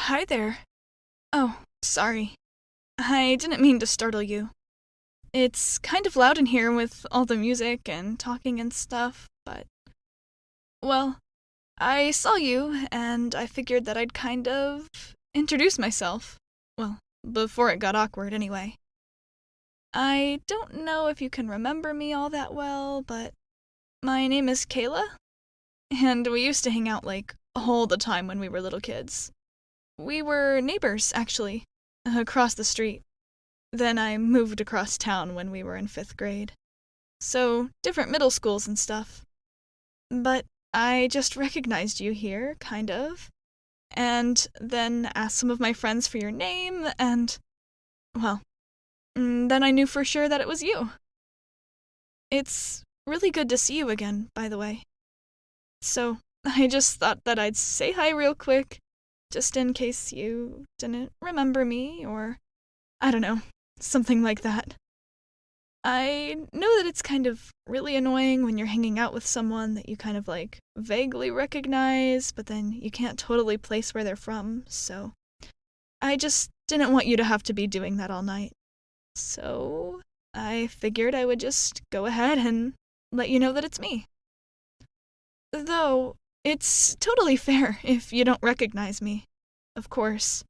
Hi there. Oh, sorry. I didn't mean to startle you. It's kind of loud in here with all the music and talking and stuff, but. Well, I saw you, and I figured that I'd kind of introduce myself. Well, before it got awkward, anyway. I don't know if you can remember me all that well, but my name is Kayla, and we used to hang out like all the time when we were little kids. We were neighbors, actually, across the street. Then I moved across town when we were in 5th grade. So, different middle schools and stuff. But I just recognized you here, kind of. And then asked some of my friends for your name, and. Well, then I knew for sure that it was you. It's really good to see you again, by the way. So, I just thought that I'd say hi real quick, just in case you didn't remember me, or. I don't know, something like that. I know that it's kind of really annoying when you're hanging out with someone that you kind of like vaguely recognize, but then you can't totally place where they're from, so I just didn't want you to have to be doing that all night. So I figured I would just go ahead and let you know that it's me. Though, it's totally fair if you don't recognize me, of course.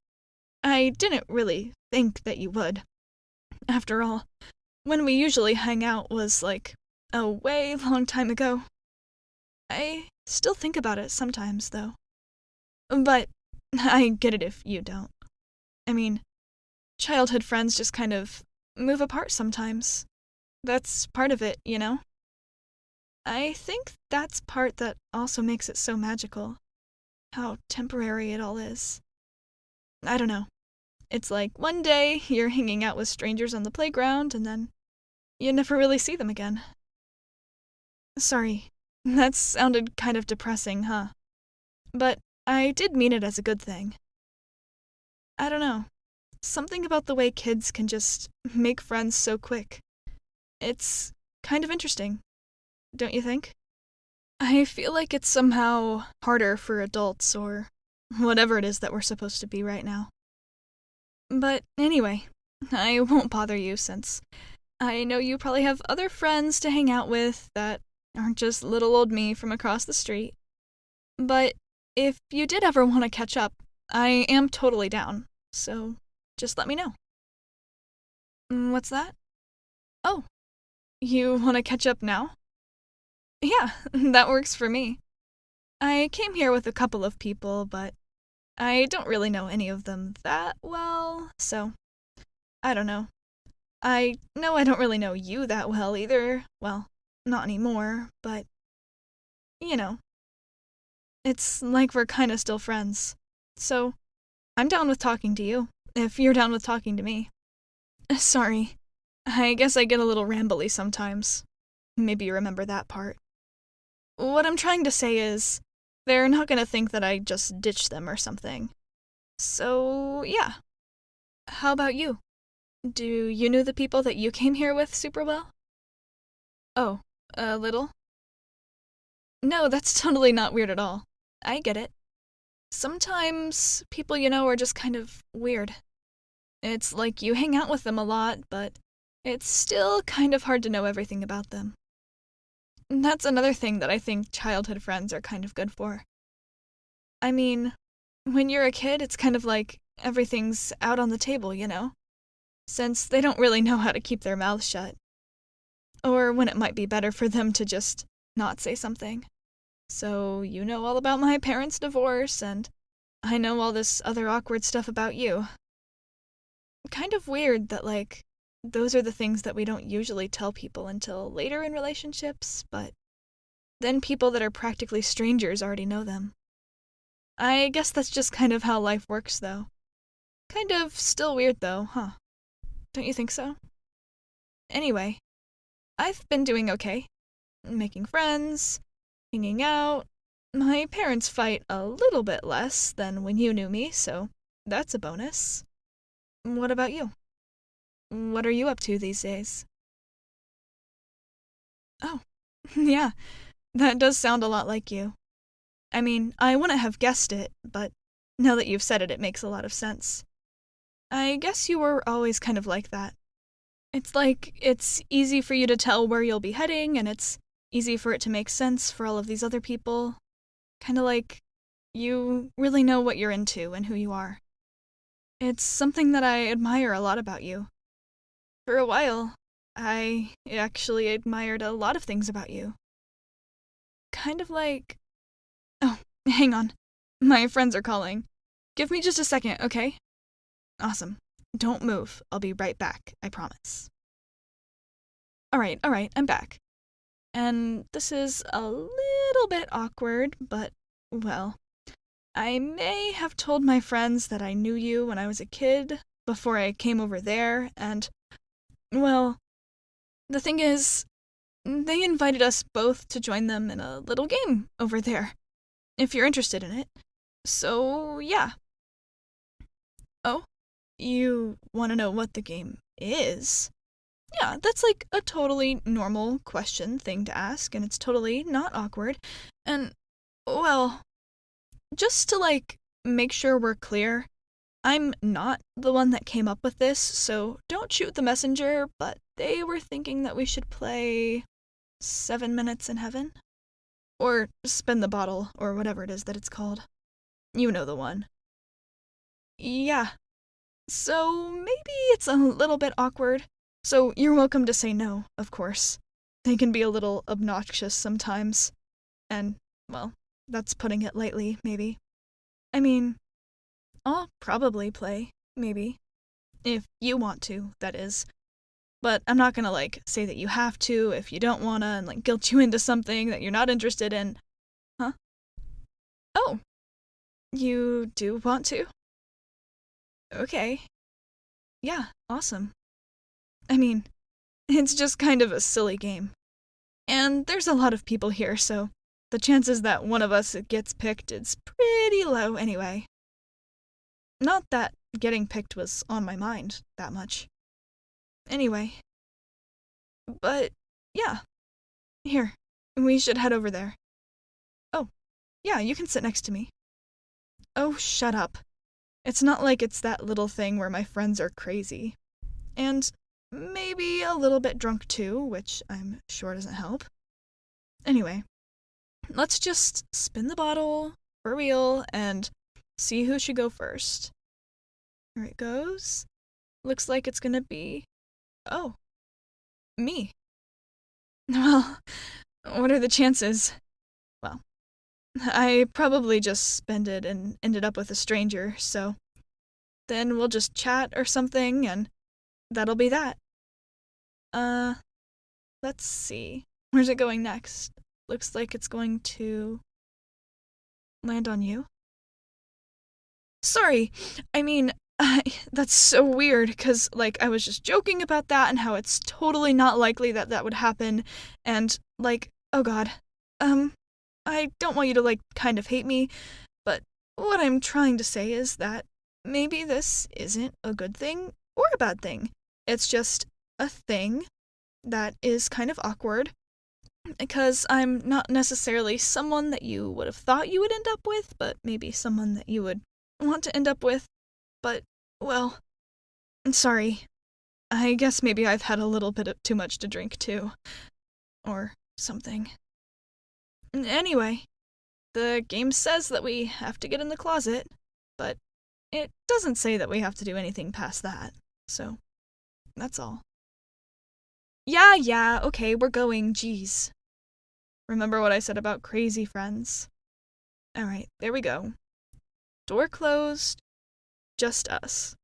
I didn't really think that you would. After all, when we usually hang out was like a way long time ago. I still think about it sometimes, though. But I get it if you don't. I mean, childhood friends just kind of move apart sometimes. That's part of it, you know? I think that's part that also makes it so magical. How temporary it all is. I don't know. It's like one day you're hanging out with strangers on the playground, and then you never really see them again. Sorry, that sounded kind of depressing, huh? But I did mean it as a good thing. I don't know. Something about the way kids can just make friends so quick. It's kind of interesting, don't you think? I feel like it's somehow harder for adults, or whatever it is that we're supposed to be right now. But anyway, I won't bother you since I know you probably have other friends to hang out with that aren't just little old me from across the street. But if you did ever want to catch up, I am totally down, so just let me know. What's that? Oh, you want to catch up now? Yeah, that works for me. I came here with a couple of people, but I don't really know any of them that well, so I don't know. I know I don't really know you that well either. Well, not anymore, but you know, it's like we're kinda still friends. So, I'm down with talking to you, if you're down with talking to me. Sorry. I guess I get a little rambly sometimes. Maybe you remember that part. What I'm trying to say is, they're not gonna think that I just ditched them or something. So, yeah. How about you? Do you know the people that you came here with super well? Oh, a little? No, that's totally not weird at all. I get it. Sometimes people you know are just kind of weird. It's like you hang out with them a lot, but it's still kind of hard to know everything about them. That's another thing that I think childhood friends are kind of good for. I mean, when you're a kid, it's kind of like everything's out on the table, you know? Since they don't really know how to keep their mouths shut. Or when it might be better for them to just not say something. So, you know all about my parents' divorce, and I know all this other awkward stuff about you. Kind of weird that, like, those are the things that we don't usually tell people until later in relationships, but then people that are practically strangers already know them. I guess that's just kind of how life works, though. Kind of still weird, though, huh? Don't you think so? Anyway, I've been doing okay. Making friends, hanging out. My parents fight a little bit less than when you knew me, so that's a bonus. What about you? What are you up to these days? Oh, yeah, that does sound a lot like you. I mean, I wouldn't have guessed it, but Now that you've said it, it makes a lot of sense. I guess you were always kind of like that. It's like it's easy for you to tell where you'll be heading, and it's easy for it to make sense for all of these other people. Kinda like you really know what you're into and who you are. It's something that I admire a lot about you. For a while, I actually admired a lot of things about you. Kind of like. Oh, hang on. My friends are calling. Give me just a second, okay? Awesome. Don't move. I'll be right back, I promise. Alright, I'm back. And this is a little bit awkward, but, well, I may have told my friends that I knew you when I was a kid, before I came over there, and, well, the thing is, they invited us both to join them in a little game over there, if you're interested in it. So, yeah. Oh, you want to know what the game is? Yeah, that's like a totally normal thing to ask, and it's totally not awkward. And, well, just to make sure we're clear, I'm not the one that came up with this, so don't shoot the messenger, but they were thinking that we should play 7 Minutes in Heaven? Or Spin the Bottle, or whatever it is that it's called. You know the one. Yeah. So maybe it's a little bit awkward, so you're welcome to say no, of course. They can be a little obnoxious sometimes. And, well, that's putting it lightly, maybe. I mean, I'll probably play, maybe. If you want to, that is. But I'm not gonna, say that you have to if you don't wanna and, guilt you into something that you're not interested in. Huh? Oh. You do want to? Okay. Yeah, awesome. I mean, it's just kind of a silly game. And there's a lot of people here, so the chances that one of us gets picked is pretty low anyway. Not that getting picked was on my mind that much. Anyway. But, yeah. Here, we should head over there. Oh, yeah, you can sit next to me. Oh, shut up. It's not like it's that little thing where my friends are crazy. And maybe a little bit drunk too, which I'm sure doesn't help. Anyway, let's just spin the bottle, for real, and see who should go first. Here it goes. Looks like it's gonna be... Oh. Me. Well, what are the chances? Well, I probably just spent it and ended up with a stranger, so then we'll just chat or something, and that'll be that. Let's see. Where's it going next? Looks like it's going to land on you. Sorry, I mean, that's so weird, because, I was just joking about that and how it's totally not likely that that would happen, and, oh god, I don't want you to, kind of hate me, but what I'm trying to say is that maybe this isn't a good thing or a bad thing. It's just a thing that is kind of awkward, because I'm not necessarily someone that you would have thought you would end up with, but maybe someone that you would want to end up with. But, well, I'm sorry. I guess maybe I've had a little bit of too much to drink too. Or something. Anyway, the game says that we have to get in the closet, but it doesn't say that we have to do anything past that. So, that's all. Yeah, okay, we're going, jeez. Remember what I said about crazy friends? Alright, there we go. Door closed. Just us.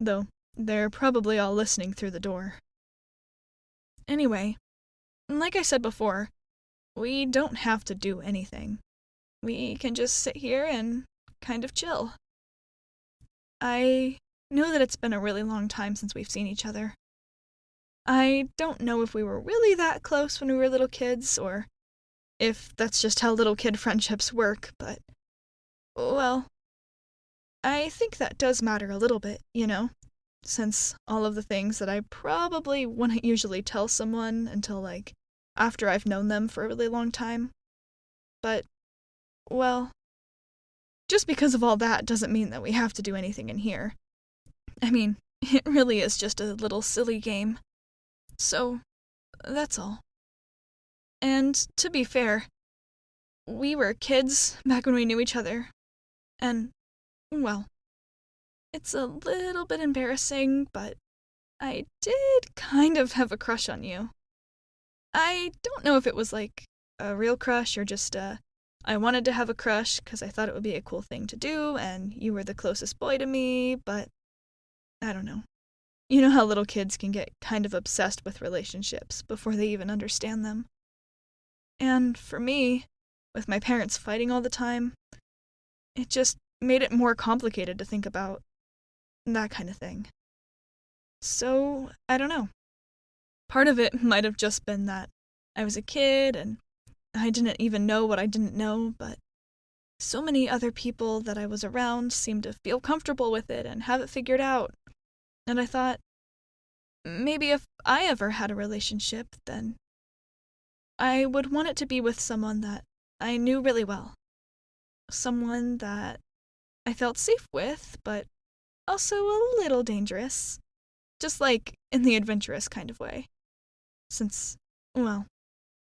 Though, they're probably all listening through the door. Anyway, like I said before, we don't have to do anything. We can just sit here and kind of chill. I know that it's been a really long time since we've seen each other. I don't know if we were really that close when we were little kids, or if that's just how little kid friendships work, but, well, I think that does matter a little bit, since all of the things that I probably wouldn't usually tell someone until, after I've known them for a really long time. But, well, just because of all that doesn't mean that we have to do anything in here. I mean, it really is just a little silly game. So, that's all. And to be fair, we were kids back when we knew each other. And, well, it's a little bit embarrassing, but I did kind of have a crush on you. I don't know if it was like a real crush or just I wanted to have a crush because I thought it would be a cool thing to do and you were the closest boy to me, but I don't know. You know how little kids can get kind of obsessed with relationships before they even understand them. And for me, with my parents fighting all the time, it just made it more complicated to think about that kind of thing. So, I don't know. Part of it might have just been that I was a kid and I didn't even know what I didn't know, but so many other people that I was around seemed to feel comfortable with it and have it figured out. And I thought, maybe if I ever had a relationship, then I would want it to be with someone that I knew really well. Someone that I felt safe with, but also a little dangerous. Just like in the adventurous kind of way. Since, well,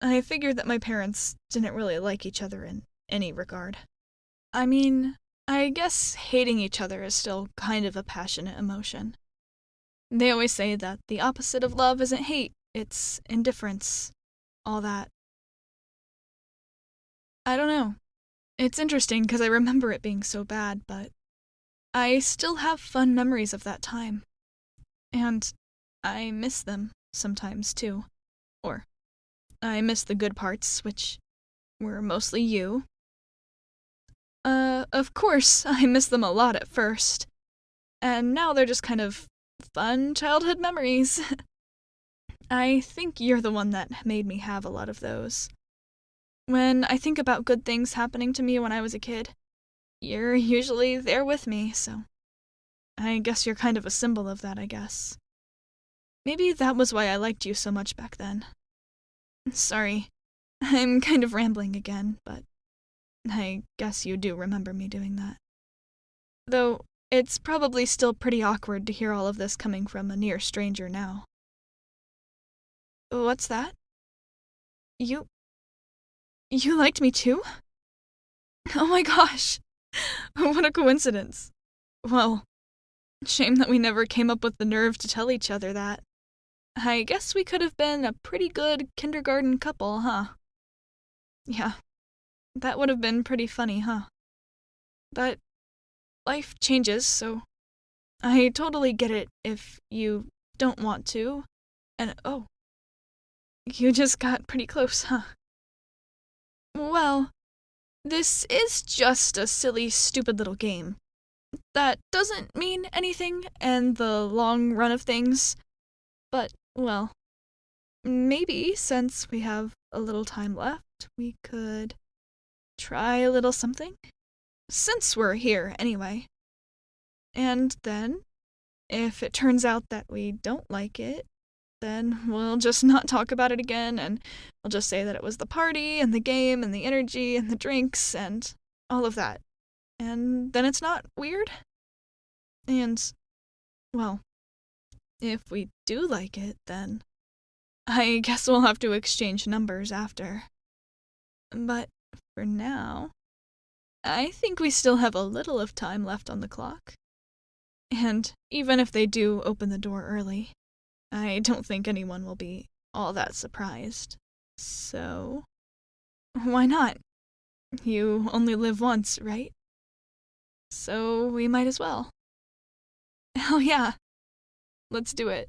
I figured that my parents didn't really like each other in any regard. I mean, I guess hating each other is still kind of a passionate emotion. They always say that the opposite of love isn't hate, it's indifference. All that. I don't know. It's interesting because I remember it being so bad, but I still have fun memories of that time. And I miss them sometimes, too. Or, I miss the good parts, which were mostly you. Of course, I miss them a lot at first. And now they're just kind of fun childhood memories. I think you're the one that made me have a lot of those. When I think about good things happening to me when I was a kid, you're usually there with me, so I guess you're kind of a symbol of that, I guess. Maybe that was why I liked you so much back then. Sorry, I'm kind of rambling again, but I guess you do remember me doing that. Though, it's probably still pretty awkward to hear all of this coming from a near stranger now. What's that? You liked me too? Oh my gosh! What a coincidence. Well, shame that we never came up with the nerve to tell each other that. I guess we could have been a pretty good kindergarten couple, huh? Yeah, that would have been pretty funny, huh? But life changes, so I totally get it if you don't want to. And oh, you just got pretty close, huh? Well, this is just a silly, stupid little game. That doesn't mean anything in the long run of things, but, well, maybe since we have a little time left, we could try a little something? Since we're here, anyway. And then, if it turns out that we don't like it, then we'll just not talk about it again, and we'll just say that it was the party, and the game, and the energy, and the drinks, and all of that. And then it's not weird? And, well, if we do like it, then I guess we'll have to exchange numbers after. But for now, I think we still have a little of time left on the clock. And even if they do open the door early, I don't think anyone will be all that surprised. So, why not? You only live once, right? So we might as well. Hell yeah. Let's do it.